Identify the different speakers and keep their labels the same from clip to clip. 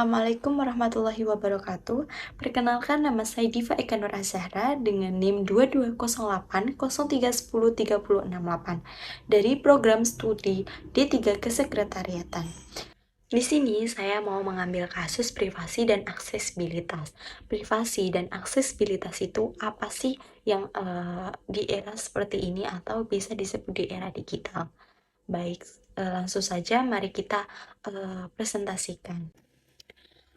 Speaker 1: Assalamualaikum warahmatullahi wabarakatuh. Perkenalkan, nama saya Diva Eka Nur Azahra dengan NIM 220803103068 dari program studi D3 Kesekretariatan. Di sini saya mau mengambil kasus privasi dan aksesibilitas. Privasi dan aksesibilitas itu apa sih yang di era seperti ini atau bisa disebut di era digital? Baik, langsung saja mari kita presentasikan.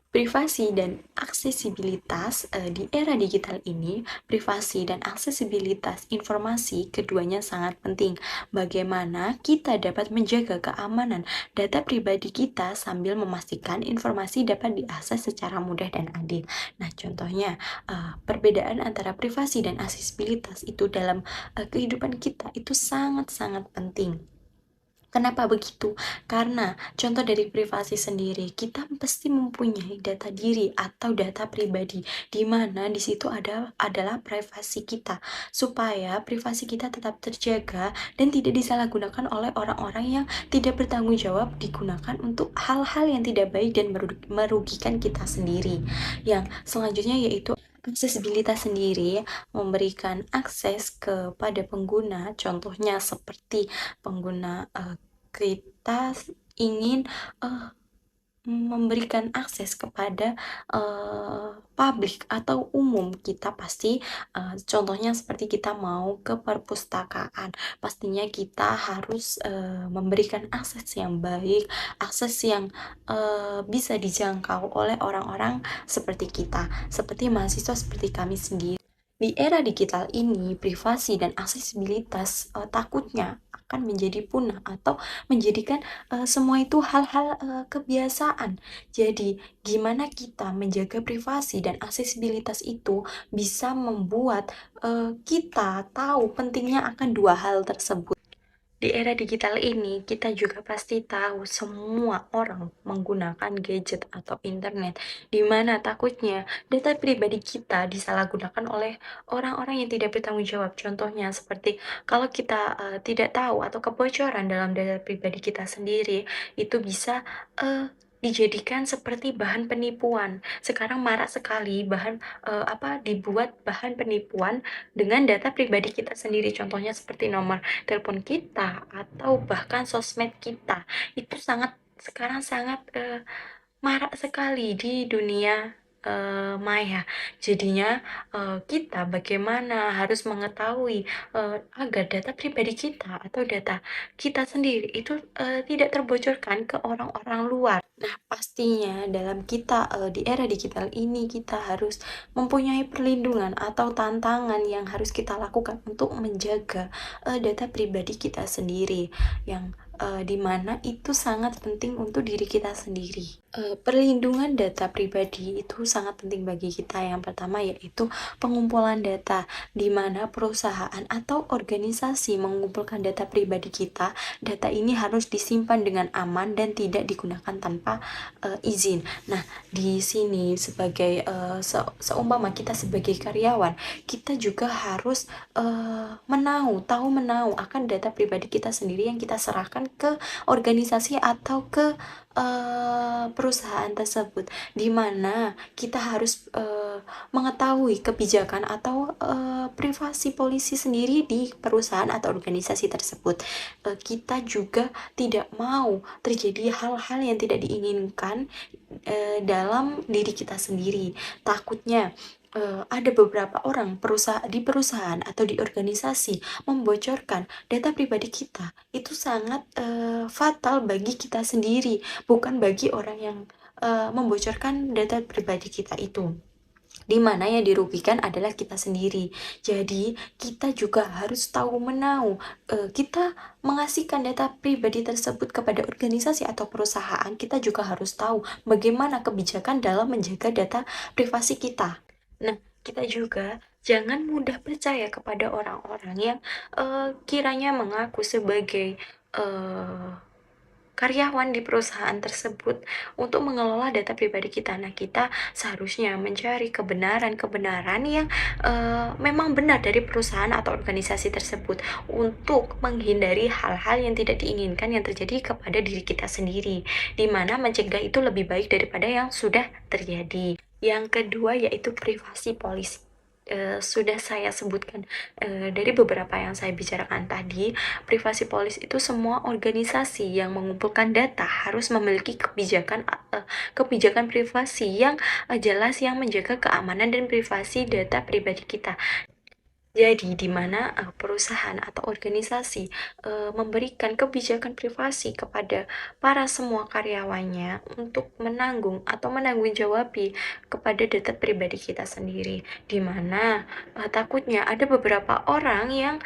Speaker 1: Privasi dan aksesibilitas di era digital ini, privasi dan aksesibilitas informasi keduanya sangat penting. Bagaimana kita dapat menjaga keamanan data pribadi kita sambil memastikan informasi dapat diakses secara mudah dan adil. Nah, contohnya perbedaan antara privasi dan aksesibilitas itu dalam kehidupan kita itu sangat-sangat penting. Kenapa begitu? Karena contoh dari privasi sendiri, kita pasti mempunyai data diri atau data pribadi, di mana di situ adalah privasi kita, supaya privasi kita tetap terjaga dan tidak disalahgunakan oleh orang-orang yang tidak bertanggung jawab digunakan untuk hal-hal yang tidak baik dan merugikan kita sendiri. Yang selanjutnya yaitu aksesibilitas sendiri, memberikan akses kepada pengguna, contohnya seperti pengguna kita ingin memberikan akses kepada publik atau umum, kita pasti contohnya seperti kita mau ke perpustakaan, pastinya kita harus memberikan akses yang baik, akses yang bisa dijangkau oleh orang-orang seperti kita, seperti mahasiswa seperti kami sendiri. Di era digital ini, privasi dan aksesibilitas takutnya akan menjadi punah atau menjadikan semua itu hal-hal kebiasaan. Jadi, gimana kita menjaga privasi dan aksesibilitas itu bisa membuat kita tahu pentingnya akan dua hal tersebut. Di era digital ini, kita juga pasti tahu semua orang menggunakan gadget atau internet, di mana takutnya data pribadi kita disalahgunakan oleh orang-orang yang tidak bertanggung jawab. Contohnya seperti kalau kita tidak tahu atau kebocoran dalam data pribadi kita sendiri, itu bisa dijadikan seperti bahan penipuan. Sekarang marak sekali dibuat bahan penipuan dengan data pribadi kita sendiri. Contohnya seperti nomor telepon kita atau bahkan sosmed kita, itu sekarang sangat marak sekali di dunia maya. Jadinya kita bagaimana harus mengetahui agar data pribadi kita atau data kita sendiri itu tidak terbocorkan ke orang-orang luar. Nah, pastinya dalam kita di era digital ini kita harus mempunyai perlindungan atau tantangan yang harus kita lakukan untuk menjaga data pribadi kita sendiri, yang dimana itu sangat penting untuk diri kita sendiri. Perlindungan data pribadi itu sangat penting bagi kita. Yang pertama yaitu pengumpulan data, di mana perusahaan atau organisasi mengumpulkan data pribadi kita. Data ini harus disimpan dengan aman dan tidak digunakan tanpa izin. Nah, di sini sebagai seumpama kita sebagai karyawan, kita juga harus tahu menau akan data pribadi kita sendiri yang kita serahkan ke organisasi atau ke perusahaan tersebut, di mana kita harus mengetahui kebijakan atau privasi polisi sendiri di perusahaan atau organisasi tersebut. Kita juga tidak mau terjadi hal-hal yang tidak diinginkan dalam diri kita sendiri. Takutnya ada beberapa orang di perusahaan atau di organisasi membocorkan data pribadi kita, itu sangat fatal bagi kita sendiri, bukan bagi orang yang membocorkan data pribadi kita itu, di mana yang dirugikan adalah kita sendiri. Jadi kita juga harus tahu menau, kita mengasihkan data pribadi tersebut kepada organisasi atau perusahaan, kita juga harus tahu bagaimana kebijakan dalam menjaga data privasi kita. Nah, kita juga jangan mudah percaya kepada orang-orang yang kiranya mengaku sebagai karyawan di perusahaan tersebut untuk mengelola data pribadi kita. Nah, kita seharusnya mencari kebenaran-kebenaran yang memang benar dari perusahaan atau organisasi tersebut untuk menghindari hal-hal yang tidak diinginkan yang terjadi kepada diri kita sendiri, di mana mencegah itu lebih baik daripada yang sudah terjadi. Yang kedua yaitu privasi policy. Sudah saya sebutkan dari beberapa yang saya bicarakan tadi, privasi policy itu semua organisasi yang mengumpulkan data harus memiliki kebijakan privasi yang jelas yang menjaga keamanan dan privasi data pribadi kita. Jadi, di mana perusahaan atau organisasi memberikan kebijakan privasi kepada para semua karyawannya untuk menanggung jawabi kepada data pribadi kita sendiri, di mana takutnya ada beberapa orang yang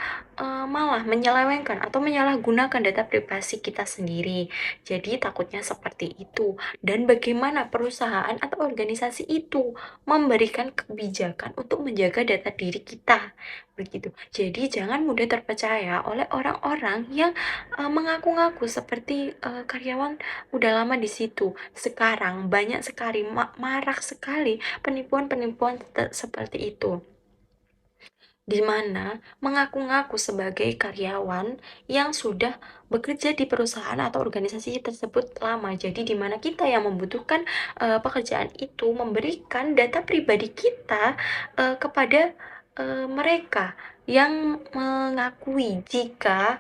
Speaker 1: malah menyelewengkan atau menyalahgunakan data privasi kita sendiri. Jadi, takutnya seperti itu. Dan bagaimana perusahaan atau organisasi itu memberikan kebijakan untuk menjaga data diri kita begitu. Jadi jangan mudah terpercaya oleh orang-orang yang mengaku-ngaku seperti karyawan udah lama di situ. Sekarang banyak sekali, marak sekali penipuan-penipuan seperti itu, di mana mengaku-ngaku sebagai karyawan yang sudah bekerja di perusahaan atau organisasi tersebut lama. Jadi di mana kita yang membutuhkan pekerjaan itu memberikan data pribadi kita kepada mereka yang mengakui jika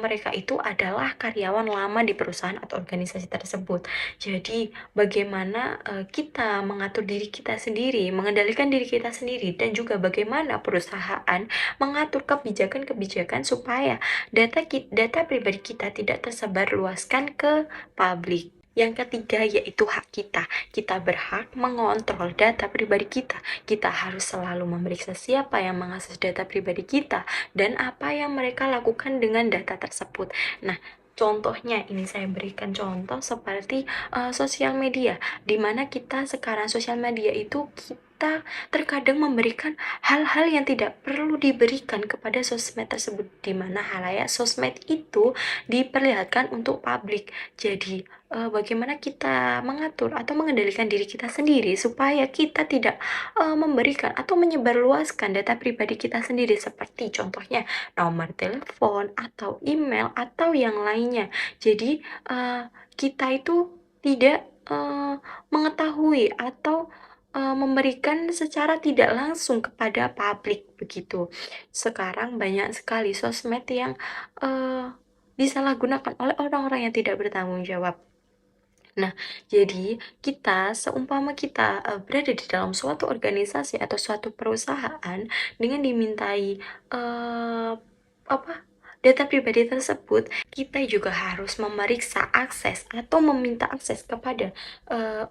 Speaker 1: mereka itu adalah karyawan lama di perusahaan atau organisasi tersebut. Jadi, bagaimana kita mengatur diri kita sendiri, mengendalikan diri kita sendiri, dan juga bagaimana perusahaan mengatur kebijakan-kebijakan supaya data pribadi kita tidak tersebar luaskan ke publik. Yang ketiga yaitu hak kita. Kita berhak mengontrol data pribadi kita. Kita harus selalu memeriksa siapa yang mengakses data pribadi kita dan apa yang mereka lakukan dengan data tersebut. Nah, contohnya ini saya berikan contoh seperti sosial media, di mana kita sekarang sosial media itu kita terkadang memberikan hal-hal yang tidak perlu diberikan kepada sosmed tersebut, di mana halayak sosmed itu diperlihatkan untuk publik. Jadi bagaimana kita mengatur atau mengendalikan diri kita sendiri supaya kita tidak memberikan atau menyebarluaskan data pribadi kita sendiri, seperti contohnya nomor telepon atau email atau yang lainnya. Jadi kita itu tidak mengetahui atau memberikan secara tidak langsung kepada publik begitu. Sekarang banyak sekali sosmed yang disalahgunakan oleh orang-orang yang tidak bertanggung jawab. Nah, jadi seumpama kita berada di dalam suatu organisasi atau suatu perusahaan dengan dimintai apa data pribadi tersebut, kita juga harus memeriksa akses atau meminta akses kepada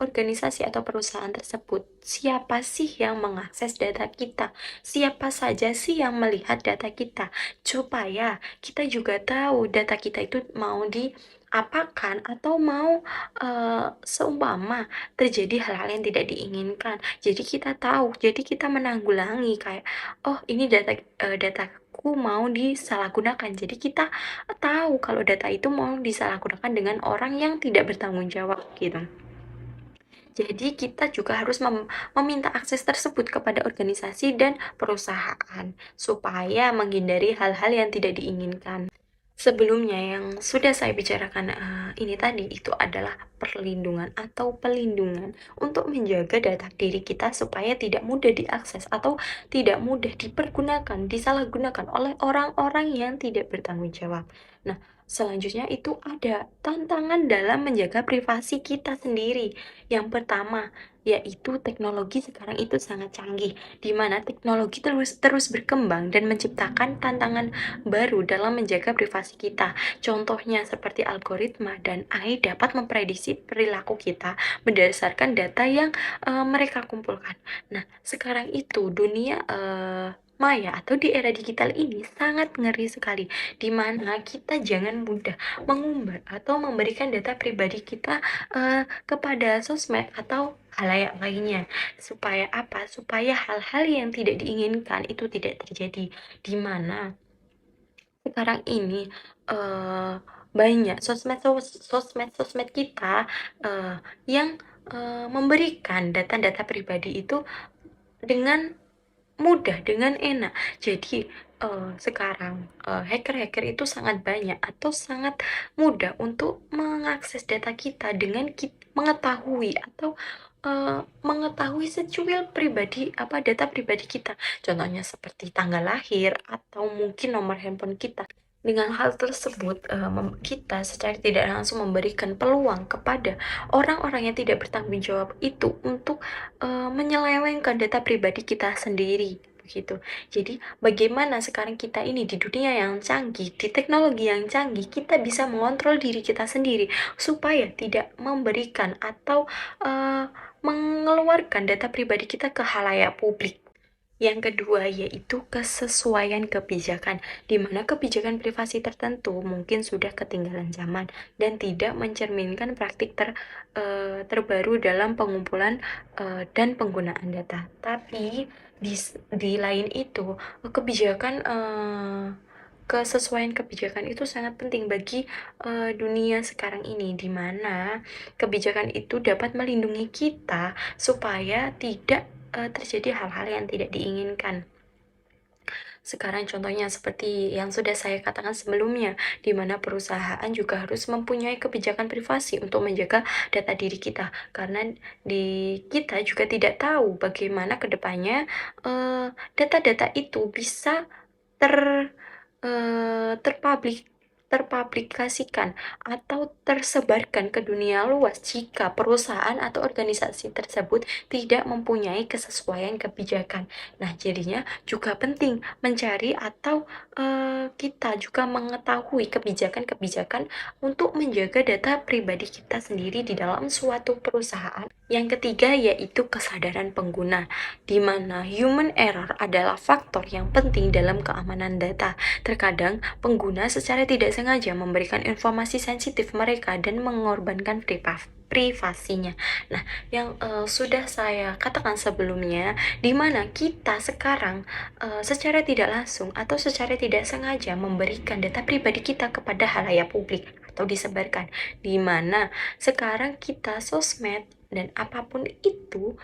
Speaker 1: organisasi atau perusahaan tersebut. Siapa sih yang mengakses data kita? Siapa saja sih yang melihat data kita? Supaya kita juga tahu data kita itu mau diapakan atau mau seumpama terjadi hal-hal yang tidak diinginkan. Jadi kita tahu, jadi kita menanggulangi kayak, oh ini dataku mau disalahgunakan. Jadi kita tahu kalau data itu mau disalahgunakan dengan orang yang tidak bertanggung jawab gitu. Jadi kita juga harus meminta akses tersebut kepada organisasi dan perusahaan supaya menghindari hal-hal yang tidak diinginkan. Sebelumnya yang sudah saya bicarakan ini tadi itu adalah perlindungan atau pelindungan untuk menjaga data diri kita supaya tidak mudah diakses atau tidak mudah dipergunakan, disalahgunakan oleh orang-orang yang tidak bertanggung jawab. Nah, selanjutnya itu ada tantangan dalam menjaga privasi kita sendiri. Yang pertama, yaitu teknologi sekarang itu sangat canggih, di mana teknologi terus berkembang dan menciptakan tantangan baru dalam menjaga privasi kita. Contohnya seperti algoritma dan AI dapat memprediksi perilaku kita berdasarkan data yang mereka kumpulkan. Nah, sekarang itu dunia maya atau di era digital ini sangat ngeri sekali, di mana kita jangan mudah mengumbar atau memberikan data pribadi kita kepada sosmed atau halayak lainnya. Supaya apa? Supaya hal-hal yang tidak diinginkan itu tidak terjadi, di mana sekarang ini banyak sosmed kita, yang, memberikan data-data pribadi itu dengan mudah, dengan enak. Jadi, sekarang, hacker-hacker itu sangat banyak atau sangat mudah untuk mengakses data kita dengan mengetahui atau, mengetahui secuil pribadi data pribadi kita. Contohnya seperti tanggal lahir atau mungkin nomor handphone kita. Dengan hal tersebut, kita secara tidak langsung memberikan peluang kepada orang-orang yang tidak bertanggung jawab itu untuk menyelewengkan data pribadi kita sendiri, begitu. Jadi, bagaimana sekarang kita ini di dunia yang canggih, di teknologi yang canggih, kita bisa mengontrol diri kita sendiri supaya tidak memberikan atau mengeluarkan data pribadi kita ke khalayak publik. Yang kedua yaitu kesesuaian kebijakan, di mana kebijakan privasi tertentu mungkin sudah ketinggalan zaman dan tidak mencerminkan praktik terbaru dalam pengumpulan dan penggunaan data. Tapi di lain itu, kesesuaian kebijakan itu sangat penting bagi dunia sekarang ini, di mana kebijakan itu dapat melindungi kita supaya tidak terjadi hal-hal yang tidak diinginkan. Sekarang contohnya seperti yang sudah saya katakan sebelumnya, di mana perusahaan juga harus mempunyai kebijakan privasi untuk menjaga data diri kita, karena kita juga tidak tahu bagaimana kedepannya data-data itu bisa ter terpublikasikan atau tersebarkan ke dunia luas jika perusahaan atau organisasi tersebut tidak mempunyai kesesuaian kebijakan. Nah, jadinya juga penting mencari atau kita juga mengetahui kebijakan-kebijakan untuk menjaga data pribadi kita sendiri di dalam suatu perusahaan. Yang ketiga yaitu kesadaran pengguna, di mana human error adalah faktor yang penting dalam keamanan data. Terkadang, pengguna secara tidak sengaja memberikan informasi sensitif mereka dan mengorbankan privasinya. Nah, yang sudah saya katakan sebelumnya, di mana kita sekarang secara tidak langsung atau secara tidak sengaja memberikan data pribadi kita kepada halayak publik atau disebarkan, di mana sekarang kita sosmed dan apapun itu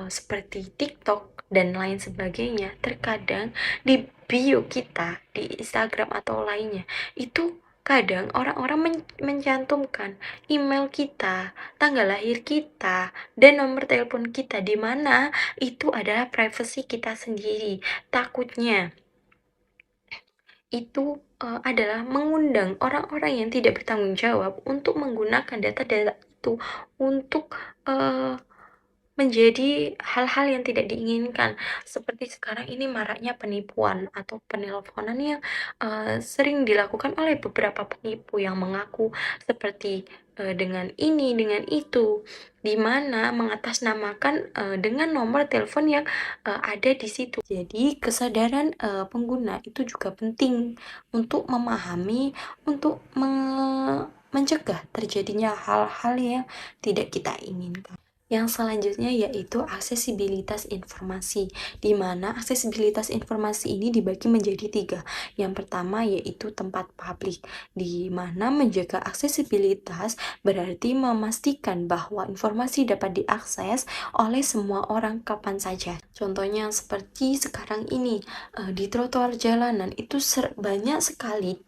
Speaker 1: seperti TikTok dan lain sebagainya, terkadang di bio kita di Instagram atau lainnya itu kadang orang-orang mencantumkan email kita, tanggal lahir kita, dan nomor telepon kita, di mana itu adalah privasi kita sendiri. Takutnya itu adalah mengundang orang-orang yang tidak bertanggung jawab untuk menggunakan data-data itu untuk menjadi hal-hal yang tidak diinginkan. Seperti sekarang ini maraknya penipuan atau penelponan yang sering dilakukan oleh beberapa penipu yang mengaku seperti dengan ini, dengan itu, di mana mengatasnamakan dengan nomor telepon yang ada di situ. Jadi kesadaran pengguna itu juga penting untuk memahami, untuk mencegah terjadinya hal-hal yang tidak kita inginkan. Yang selanjutnya yaitu aksesibilitas informasi, di mana aksesibilitas informasi ini dibagi menjadi 3. Yang pertama yaitu tempat publik, di mana menjaga aksesibilitas berarti memastikan bahwa informasi dapat diakses oleh semua orang kapan saja. Contohnya seperti sekarang ini, di trotoar jalanan itu banyak sekali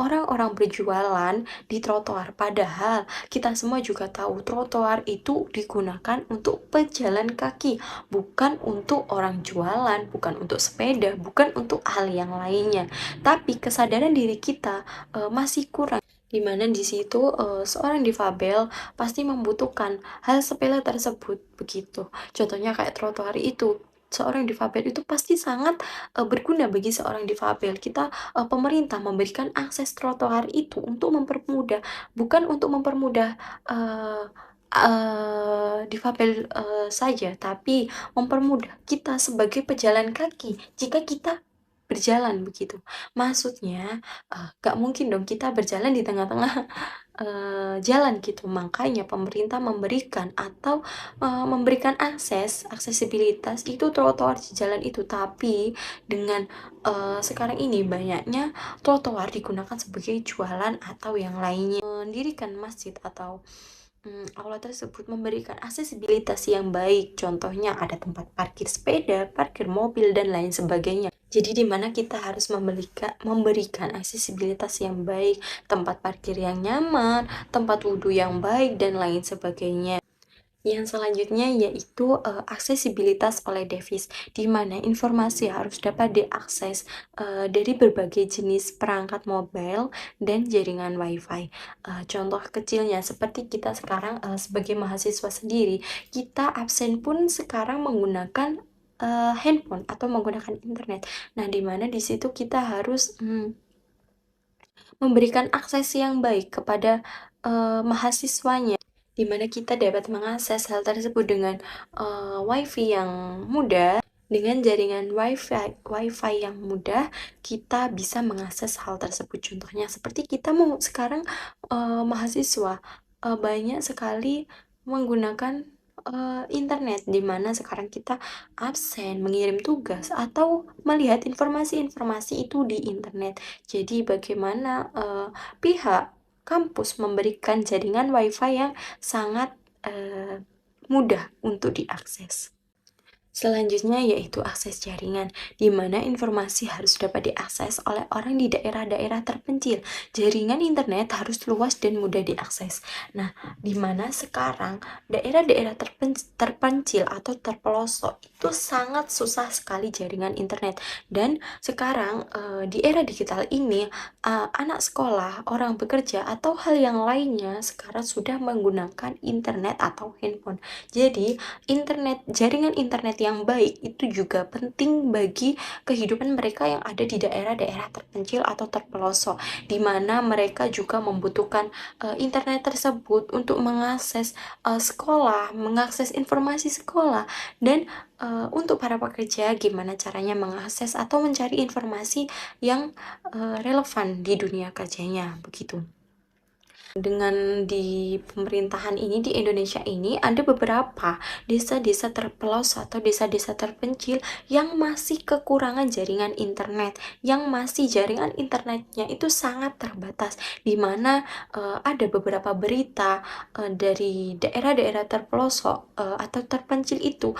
Speaker 1: orang-orang berjualan di trotoar, padahal kita semua juga tahu trotoar itu digunakan untuk pejalan kaki, bukan untuk orang jualan, bukan untuk sepeda, bukan untuk hal yang lainnya. Tapi kesadaran diri kita masih kurang, di mana di situ seorang difabel pasti membutuhkan hal sepele tersebut, begitu. Contohnya kayak trotoar itu, seorang difabel itu pasti sangat berguna bagi seorang difabel. Pemerintah memberikan akses trotoar itu untuk mempermudah, bukan untuk mempermudah difabel saja, tapi mempermudah kita sebagai pejalan kaki jika kita berjalan begitu. Maksudnya, nggak mungkin dong kita berjalan di tengah-tengah jalan gitu. Makanya pemerintah memberikan atau, memberikan aksesibilitas itu trotoar di jalan itu. Tapi dengan, sekarang ini banyaknya trotoar digunakan sebagai jualan atau yang lainnya. Mendirikan masjid atau aula tersebut memberikan aksesibilitas yang baik. Contohnya ada tempat parkir sepeda, parkir mobil, dan lain sebagainya. Jadi di mana kita harus memberikan aksesibilitas yang baik, tempat parkir yang nyaman, tempat wudhu yang baik, dan lain sebagainya. Yang selanjutnya yaitu aksesibilitas oleh device, di mana informasi harus dapat diakses dari berbagai jenis perangkat mobile dan jaringan WiFi. Contoh kecilnya seperti kita sekarang sebagai mahasiswa sendiri, kita absen pun sekarang menggunakan handphone atau menggunakan internet. Nah, di mana di situ kita harus memberikan akses yang baik kepada mahasiswanya, di mana kita dapat mengakses hal tersebut dengan WiFi yang mudah. Dengan jaringan WiFi yang mudah, kita bisa mengakses hal tersebut. Contohnya seperti kita mau sekarang mahasiswa banyak sekali menggunakan internet, di mana sekarang kita absen, mengirim tugas, atau melihat informasi-informasi itu di internet. Jadi bagaimana pihak kampus memberikan jaringan WiFi yang sangat mudah untuk diakses. Selanjutnya yaitu akses jaringan, di mana informasi harus dapat diakses oleh orang di daerah-daerah terpencil. Jaringan internet harus luas dan mudah diakses. Nah, di mana sekarang daerah-daerah terpencil atau terpelosok itu sangat susah sekali jaringan internet. Dan sekarang di era digital ini, anak sekolah, orang bekerja, atau hal yang lainnya sekarang sudah menggunakan internet atau handphone. Jadi, jaringan internet yang baik itu juga penting bagi kehidupan mereka yang ada di daerah-daerah terpencil atau terpelosok, di mana mereka juga membutuhkan internet tersebut untuk mengakses sekolah, mengakses informasi sekolah, dan untuk para pekerja gimana caranya mengakses atau mencari informasi yang relevan di dunia kerjanya, begitu. Dengan di pemerintahan ini, di Indonesia ini, ada beberapa desa-desa terpelosok atau desa-desa terpencil yang masih kekurangan jaringan internet, yang masih jaringan internetnya itu sangat terbatas, di mana ada beberapa berita dari daerah-daerah terpelosok atau terpencil itu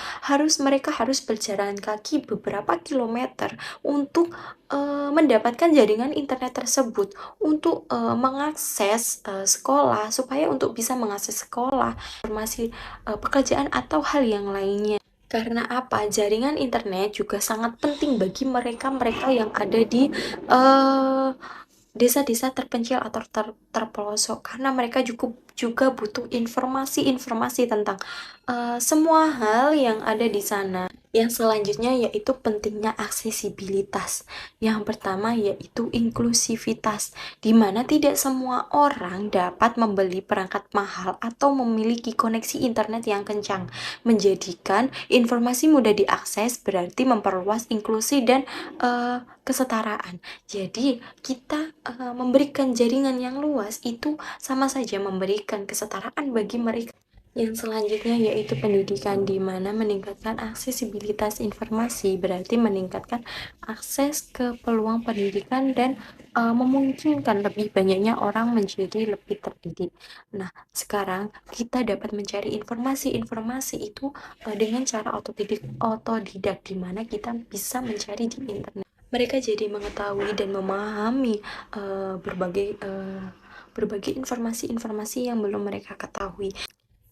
Speaker 1: mereka harus berjalan kaki beberapa kilometer untuk mendapatkan jaringan internet tersebut, untuk mengakses sekolah, supaya untuk bisa mengakses sekolah, informasi pekerjaan atau hal yang lainnya. Karena apa? Jaringan internet juga sangat penting bagi mereka-mereka yang ada di desa-desa terpencil atau terpelosok, karena mereka juga butuh informasi-informasi tentang semua hal yang ada di sana. Yang selanjutnya yaitu pentingnya aksesibilitas. Yang pertama yaitu inklusivitas, di mana tidak semua orang dapat membeli perangkat mahal atau memiliki koneksi internet yang kencang. Menjadikan informasi mudah diakses berarti memperluas inklusi dan kesetaraan. Jadi kita memberikan jaringan yang luas itu sama saja memberikan kesetaraan bagi mereka. Yang selanjutnya yaitu pendidikan, di mana meningkatkan aksesibilitas informasi berarti meningkatkan akses ke peluang pendidikan dan memungkinkan lebih banyaknya orang menjadi lebih terdidik. Nah, sekarang kita dapat mencari informasi-informasi itu dengan cara otodidak, di mana kita bisa mencari di internet. Mereka jadi mengetahui dan memahami berbagai informasi-informasi yang belum mereka ketahui.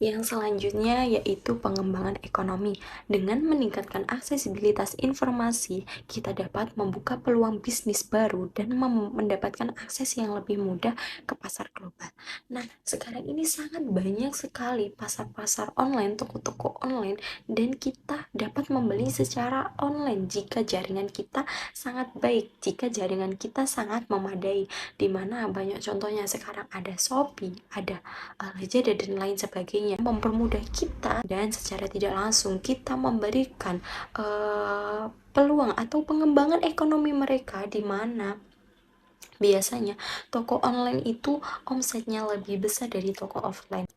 Speaker 1: Yang selanjutnya yaitu pengembangan ekonomi. Dengan meningkatkan aksesibilitas informasi, kita dapat membuka peluang bisnis baru dan mendapatkan akses yang lebih mudah ke pasar global. Nah, sekarang ini sangat banyak sekali pasar-pasar online, toko-toko online, dan kita dapat membeli secara online jika jaringan kita sangat baik, jika jaringan kita sangat memadai, di mana banyak contohnya sekarang ada Shopee, ada Lazada, dan lain sebagainya. lainnya, mempermudah kita, dan secara tidak langsung kita memberikan peluang atau pengembangan ekonomi mereka, di mana biasanya toko online itu omsetnya lebih besar dari toko offline.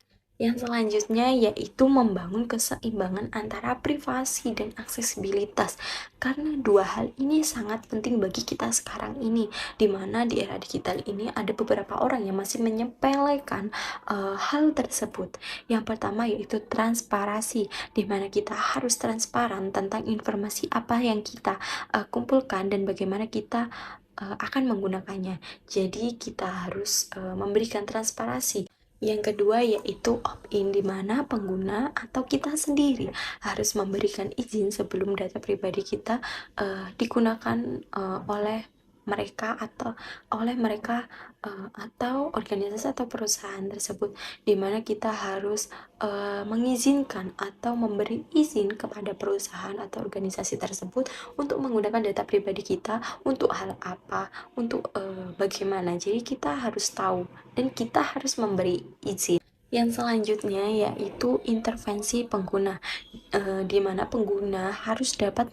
Speaker 1: Yang selanjutnya yaitu membangun keseimbangan antara privasi dan aksesibilitas. Karena dua hal ini sangat penting bagi kita sekarang ini, dimana di era digital ini ada beberapa orang yang masih menyepelekan hal tersebut. Yang pertama yaitu transparansi, dimana kita harus transparan tentang informasi apa yang kita kumpulkan dan bagaimana kita akan menggunakannya. Jadi kita harus memberikan transparansi. Yang kedua yaitu opt-in, di mana pengguna atau kita sendiri harus memberikan izin sebelum data pribadi kita digunakan oleh mereka atau organisasi atau perusahaan tersebut, di mana kita harus mengizinkan atau memberi izin kepada perusahaan atau organisasi tersebut untuk menggunakan data pribadi kita untuk hal apa, untuk bagaimana. Jadi kita harus tahu dan kita harus memberi izin. Yang selanjutnya yaitu intervensi pengguna, di mana pengguna harus dapat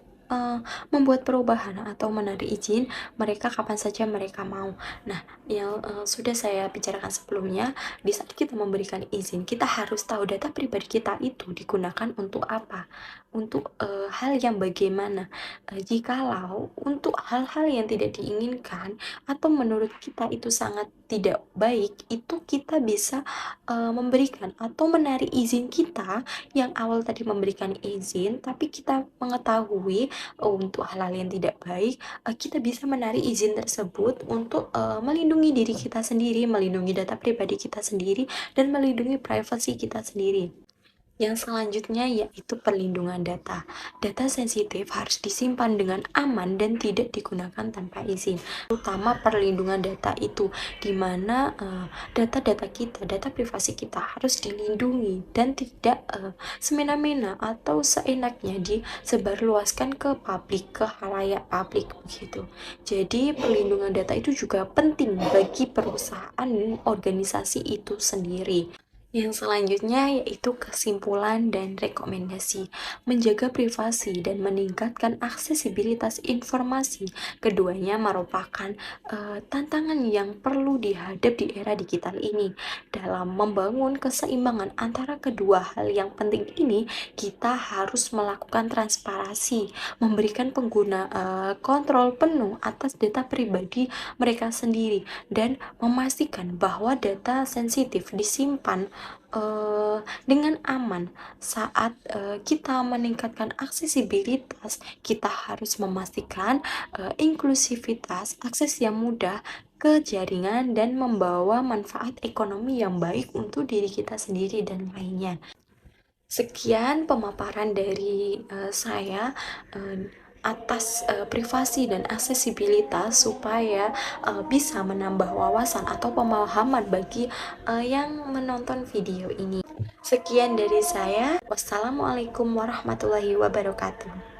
Speaker 1: membuat perubahan atau menarik izin mereka kapan saja mereka mau. Nah, yang sudah saya bicarakan sebelumnya, di saat kita memberikan izin, kita harus tahu data pribadi kita itu digunakan untuk apa, untuk hal yang bagaimana. Jikalau untuk hal-hal yang tidak diinginkan atau menurut kita itu sangat tidak baik, itu kita bisa memberikan atau menarik izin kita yang awal tadi memberikan izin, tapi kita mengetahui untuk hal-hal yang tidak baik, kita bisa menarik izin tersebut untuk melindungi diri kita sendiri, melindungi data pribadi kita sendiri, dan melindungi privasi kita sendiri. Yang selanjutnya yaitu perlindungan data. Data sensitif harus disimpan dengan aman dan tidak digunakan tanpa izin. Terutama perlindungan data itu, di mana data-data kita, data privasi kita harus dilindungi dan tidak semena-mena atau seenaknya disebarluaskan ke publik, ke halayak publik begitu. Jadi perlindungan data itu juga penting bagi perusahaan dan organisasi itu sendiri. Yang selanjutnya yaitu kesimpulan dan rekomendasi. Menjaga privasi dan meningkatkan aksesibilitas informasi, keduanya merupakan tantangan yang perlu dihadap di era digital ini. Dalam membangun keseimbangan antara kedua hal yang penting ini, kita harus melakukan transparansi, memberikan pengguna kontrol penuh atas data pribadi mereka sendiri, dan memastikan bahwa data sensitif disimpan dengan aman. Saat kita meningkatkan aksesibilitas, kita harus memastikan inklusivitas, akses yang mudah ke jaringan, dan membawa manfaat ekonomi yang baik untuk diri kita sendiri dan lainnya. Sekian pemaparan dari saya atas privasi dan aksesibilitas, supaya bisa menambah wawasan atau pemahaman bagi yang menonton video ini. Sekian dari saya. Wassalamualaikum warahmatullahi wabarakatuh.